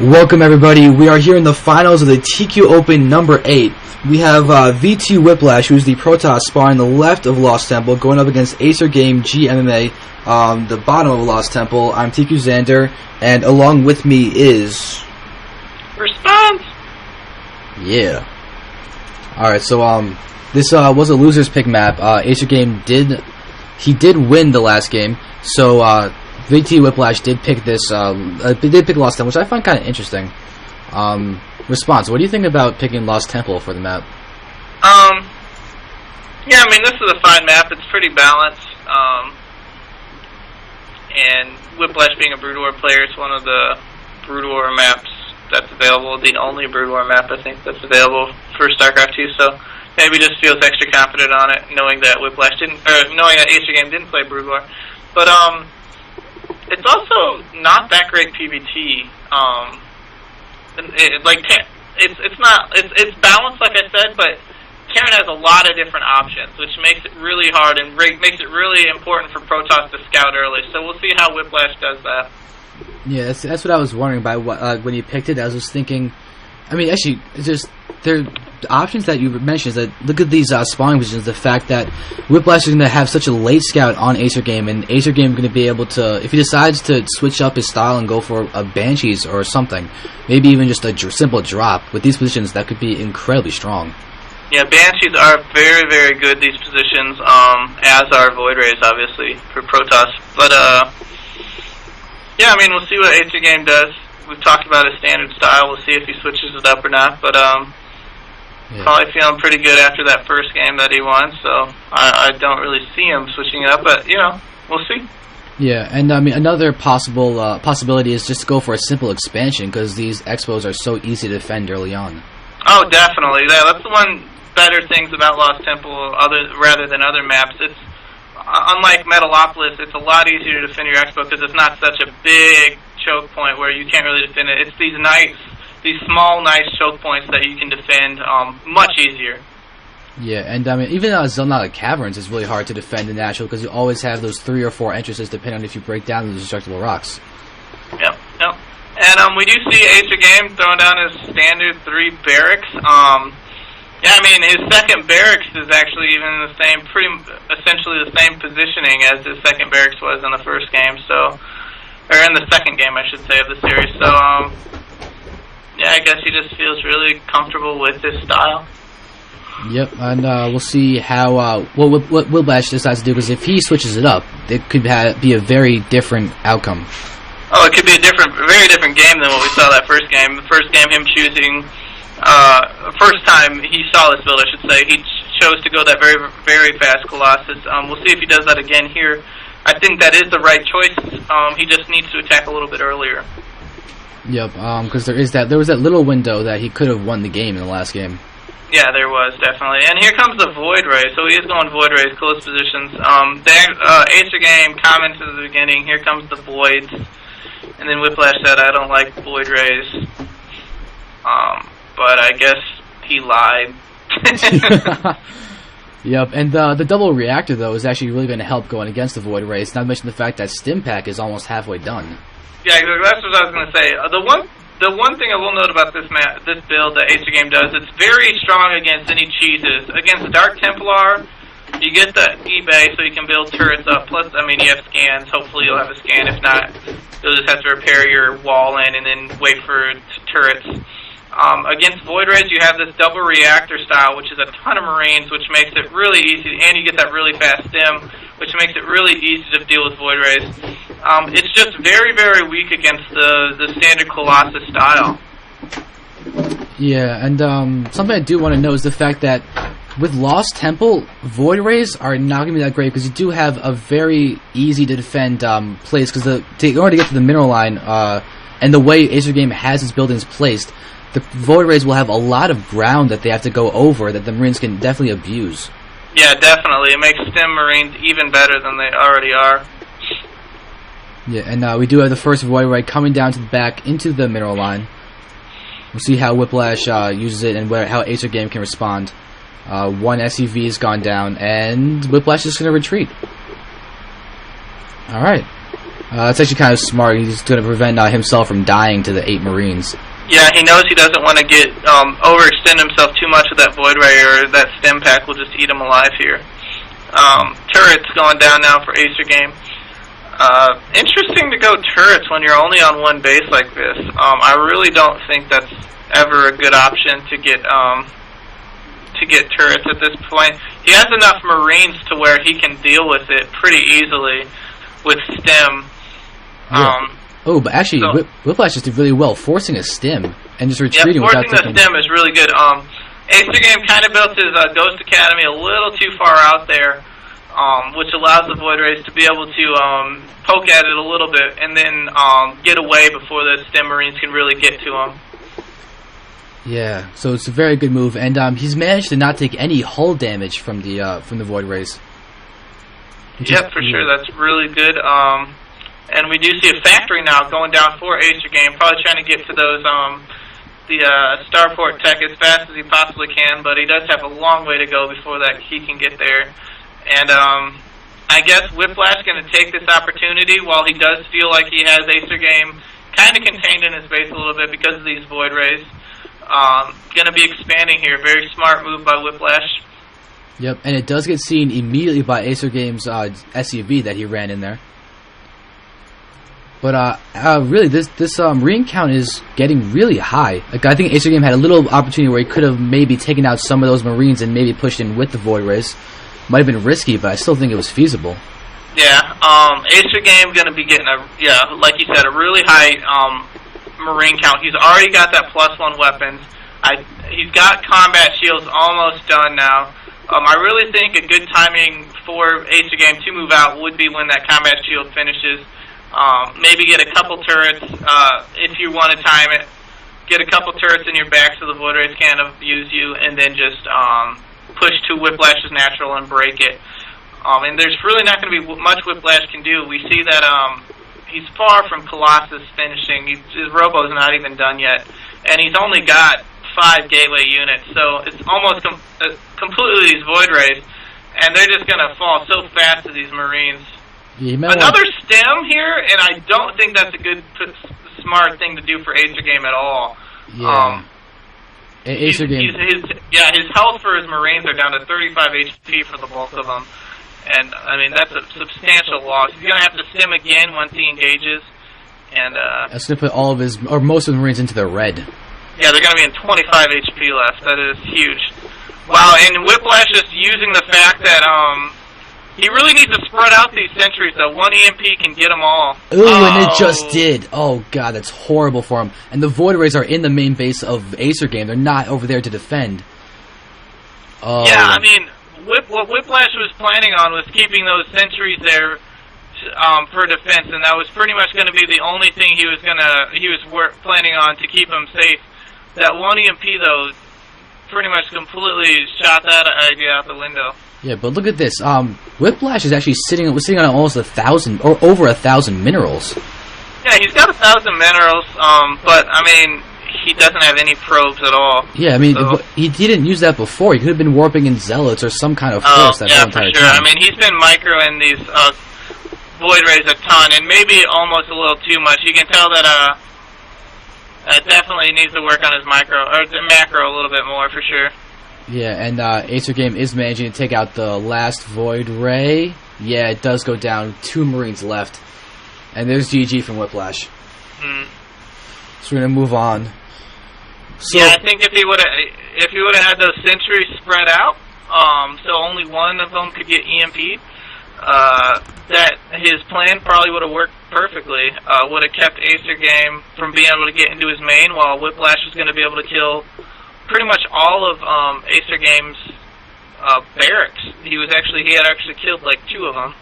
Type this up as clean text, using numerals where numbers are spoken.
Welcome everybody, we are here in the finals of the TQ Open number 8. We have VTWhiplash, who's the Protoss spar on the left of Lost Temple, going up against ACERGAMEGMMA, the bottom of Lost Temple. I'm TQ Xander, and along with me is... Response! Yeah. Alright, so this was a loser's pick map. ACERGame did win the last game, so VTWhiplash did pick this. They did pick Lost Temple, which I find kind of interesting. Response: what do you think about picking Lost Temple for the map? Yeah, I mean, this is a fine map. It's pretty balanced. And Whiplash being a broodwar player, it's one of the broodwar maps that's available. The only broodwar map I think that's available for StarCraft 2. So maybe just feels extra confident on it, knowing that Whiplash didn't, or knowing that ACERGame didn't play broodwar. But it's also not that great PvT. It's balanced, like I said, but Terran has a lot of different options, which makes it really hard and makes it really important for Protoss to scout early. So we'll see how Whiplash does that. Yeah, that's what I was wondering by when you picked it. I was just thinking, I mean, actually, it's just the options that you mentioned is that look at these spawning positions. The fact that Whiplash is going to have such a late scout on ACERGame, and ACERGame is going to be able to, if he decides to switch up his style and go for a Banshees or something, maybe even just a simple drop with these positions, that could be incredibly strong. Yeah, Banshees are very, very good, these positions, as are Void Rays, obviously, for Protoss. But, yeah, I mean, we'll see what ACERGame does. We've talked about his standard style. We'll see if he switches it up or not. But, probably feeling pretty good after that first game that he won, so I don't really see him switching it up, but, you know, we'll see. Yeah, and, I mean, another possibility is just to go for a simple expansion, because these expos are so easy to defend early on. Oh, definitely. Yeah, that's the one better things about Lost Temple rather than other maps. It's unlike Metalopolis, it's a lot easier to defend your expo because it's not such a big choke point where you can't really defend it. It's these small, nice choke points that you can defend much easier. Yeah, and I mean, even Zelnata Caverns is really hard to defend in natural because you always have those 3 or 4 entrances depending on if you break down those destructible rocks. Yep. And we do see ACERGame throwing down his standard 3 barracks. Yeah, I mean, his second barracks is actually even in the same, essentially the same positioning as his second barracks was in the first game, so, or in the second game, I should say, of the series. So, yeah, I guess he just feels really comfortable with his style. Yep, and we'll see how what Whiplash decides to do, because if he switches it up, it could be a very different outcome. Oh, it could be a very different game than what we saw that first game. The first game, him choosing, first time he saw this build, I should say, he chose to go that very, very fast Colossus. We'll see if he does that again here. I think that is the right choice. He just needs to attack a little bit earlier. Yep, because there was that little window that he could have won the game in the last game. Yeah, there was, definitely. And here comes the Void Ray. So he is going Void Rays, close positions. ACERGame commented at the beginning, here comes the Voids. And then Whiplash said, I don't like Void Rays. But I guess he lied. Yep, and the double reactor, though, is actually really going to help going against the Void Rays, not to mention the fact that Stim Pack is almost halfway done. Yeah, that's what I was going to say. The one thing I will note about this build that ACERGame does, it's very strong against any cheeses. Against Dark Templar, you get the eBay so you can build turrets up. Plus, I mean, you have scans. Hopefully you'll have a scan. If not, you'll just have to repair your wall in and then wait for turrets. Against Void Rays, you have this double reactor style, which is a ton of Marines, which makes it really easy, and you get that really fast stim, which makes it really easy to deal with Void Rays. It's just very, very weak against the standard Colossus style. Yeah, and something I do want to know is the fact that with Lost Temple, Void Rays are not going to be that great because you do have a very easy to defend place, because in order to get to the mineral line, and the way ACERGame has its buildings placed, the Void Rays will have a lot of ground that they have to go over that the Marines can definitely abuse. Yeah, definitely. It makes Stim Marines even better than they already are. Yeah, and we do have the first Void Ray coming down to the back into the mineral line. We'll see how Whiplash uses it and how ACERGame can respond. One SCV has gone down, and Whiplash is going to retreat. Alright. That's actually kind of smart. He's going to prevent himself from dying to the 8 Marines. Yeah, he knows he doesn't want to get overextend himself too much with that Void Ray, or that stem pack will just eat him alive here. Turrets going down now for ACERGAME. Interesting to go turrets when you're only on one base like this. I really don't think that's ever a good option to get turrets at this point. He has enough Marines to where he can deal with it pretty easily with stem. Yeah. But actually, so, Whiplash just did really well, forcing a stem and just retreating without taking... forcing the stem is really good. ACERGAME kind of built his Ghost Academy a little too far out there, which allows the Void Rays to be able to poke at it a little bit and then get away before the stem Marines can really get to him. Yeah, so it's a very good move, and he's managed to not take any hull damage from the Void Rays. Yeah, for sure, that's really good. And we do see a factory now going down for ACERGAME, probably trying to get to those the starport tech as fast as he possibly can, but he does have a long way to go before that he can get there. And I guess Whiplash going to take this opportunity while he does feel like he has ACERGAME kind of contained in his base a little bit because of these Void Rays. Going to be expanding here. Very smart move by Whiplash. Yep, and it does get seen immediately by ACERGAME's SUV that he ran in there. But really, this Marine count is getting really high. Like, I think ACERGAME had a little opportunity where he could have maybe taken out some of those Marines and maybe pushed in with the Void Rays. Might have been risky, but I still think it was feasible. Yeah, ACERGAME going to be getting like you said, a really high Marine count. He's already got that +1 weapons. He's got combat shields almost done now. I really think a good timing for ACERGAME to move out would be when that combat shield finishes. Maybe get a couple turrets if you want to time it. Get a couple turrets in your back so the Void Rays can't abuse you, and then just push to Whiplash's natural and break it. And there's really not going to be much Whiplash can do. We see that he's far from Colossus finishing. His Robo's not even done yet, and he's only got 5 gateway units, so it's almost completely these Void Rays, and they're just going to fall so fast to these Marines. Yeah, another stem here, and I don't think that's a good, smart thing to do for ACERGAME at all. Yeah. ACERGAME. His health for his Marines are down to 35 HP for the bulk of them. And, I mean, that's a substantial loss. He's going to have to stem again once he engages. And that's going to put all of his, or most of the Marines into the red. Yeah, they're going to be in 25 HP left. That is huge. Wow, and Whiplash is using the fact that, he really needs to spread out these sentries, though. 1 EMP can get them all. Ooh, and it just did. Oh, God, that's horrible for him. And the Void Rays are in the main base of ACERGAME. They're not over there to defend. Oh. Yeah, I mean, what Whiplash was planning on was keeping those sentries there for defense, and that was pretty much going to be the only thing he was planning on to keep him safe. That 1 EMP, though, pretty much completely shot that idea out the window. Yeah, but look at this. Whiplash is actually sitting on almost 1,000 or over 1,000 minerals. Yeah, he's got 1,000 minerals, but I mean, he doesn't have any probes at all. Yeah, I mean, so. He didn't use that before. He could have been warping in zealots or some kind of force that whole entire time. I mean, he's been microing these Void Rays a ton, and maybe almost a little too much. You can tell that definitely needs to work on his macro a little bit more for sure. Yeah, and ACERGAME is managing to take out the last Void Ray. Yeah, it does go down. 2 Marines left. And there's GG from Whiplash. So we're going to move on. So, yeah, I think if he would have had those sentries spread out, so only one of them could get EMP'd, that his plan probably would have worked perfectly. Would have kept ACERGAME from being able to get into his main, while Whiplash was going to be able to kill pretty much all of ACERGAME's barracks. He had actually killed like 2 of them.